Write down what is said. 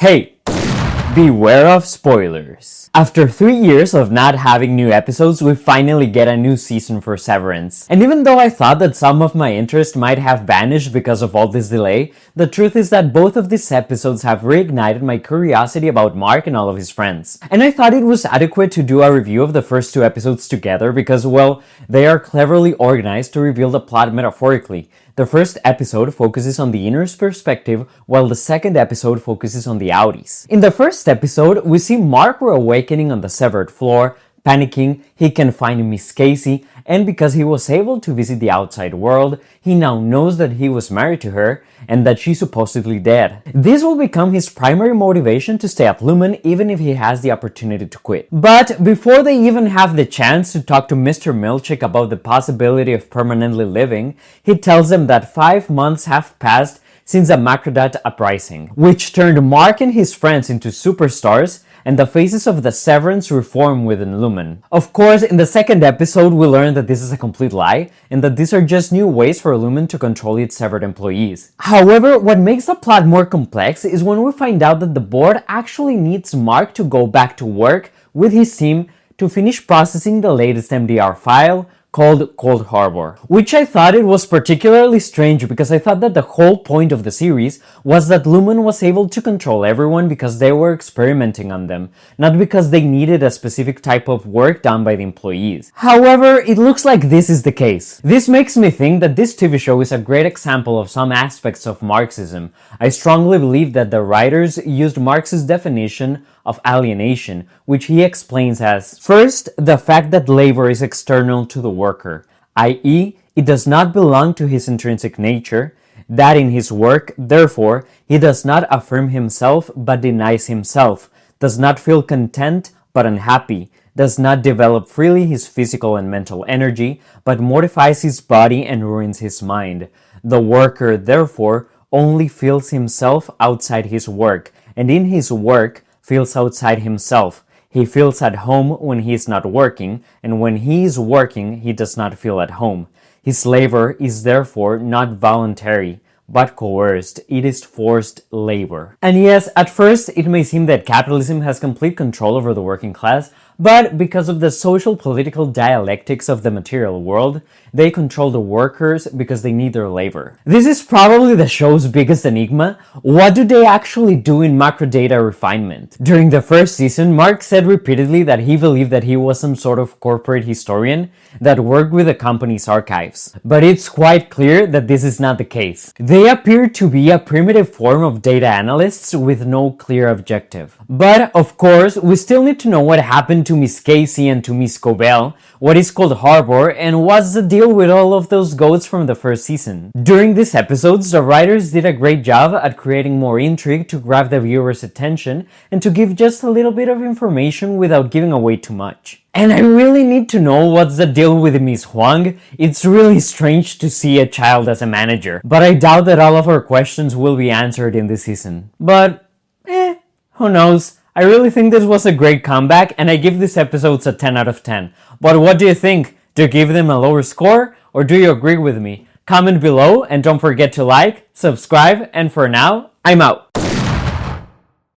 Hey, beware of spoilers. After 3 years of not having new episodes, we finally get a new season for Severance. And even though I thought that some of my interest might have vanished because of all this delay, the truth is that both of these episodes have reignited my curiosity about Mark and all of his friends. And I thought it was adequate to do a review of the first 2 episodes together because, well, they are cleverly organized to reveal the plot metaphorically. The first episode focuses on the inner's perspective, while the second episode focuses on the outies. In the first episode, we see Mark awakening on the severed floor, panicking, he can find Miss Casey, and because he was able to visit the outside world, he now knows that he was married to her and that she's supposedly dead. This will become his primary motivation to stay at Lumen even if he has the opportunity to quit. But before they even have the chance to talk to Mr. Milchick about the possibility of permanently living, he tells them that 5 months have passed since the Macrodat uprising, which turned Mark and his friends into superstars and the faces of the Severance reform within Lumen. Of course, in the second episode, we learn that this is a complete lie and that these are just new ways for Lumen to control its severed employees. However, what makes the plot more complex is when we find out that the board actually needs Mark to go back to work with his team to finish processing the latest MDR file called Cold Harbor, which I thought it was particularly strange because I thought that the whole point of the series was that Lumen was able to control everyone because they were experimenting on them, not because they needed a specific type of work done by the employees. However, it looks like this is the case. This makes me think that this TV show is a great example of some aspects of Marxism. I strongly believe that the writers used Marx's definition of alienation, which he explains as, first, the fact that labor is external to the worker, i.e., it does not belong to his intrinsic nature, that in his work, therefore, he does not affirm himself but denies himself, does not feel content but unhappy, does not develop freely his physical and mental energy, but mortifies his body and ruins his mind. The worker, therefore, only feels himself outside his work, and in his work, feels outside himself. He feels at home when he is not working, and when he is working, he does not feel at home. His labor is therefore not voluntary, but coerced. It is forced labor. And yes, at first, it may seem that capitalism has complete control over the working class, but because of the social-political dialectics of the material world, they control the workers because they need their labor. This is probably the show's biggest enigma. What do they actually do in macro data refinement? During the first season, Mark said repeatedly that he believed that he was some sort of corporate historian that worked with the company's archives. But it's quite clear that this is not the case. They appear to be a primitive form of data analysts with no clear objective. But, of course, we still need to know what happened to Miss Casey and to Miss Cobell, what is Cold Harbor, and what's the deal with all of those goats from the first season. During these episodes, the writers did a great job at creating more intrigue to grab the viewer's attention and to give just a little bit of information without giving away too much. And I really need to know what's the deal with Miss Huang. It's really strange to see a child as a manager, but I doubt that all of our questions will be answered in this season. But, who knows? I really think this was a great comeback, and I give these episodes a 10 out of 10. But what do you think? Do you give them a lower score, or do you agree with me? Comment below, and don't forget to like, subscribe, and for now, I'm out.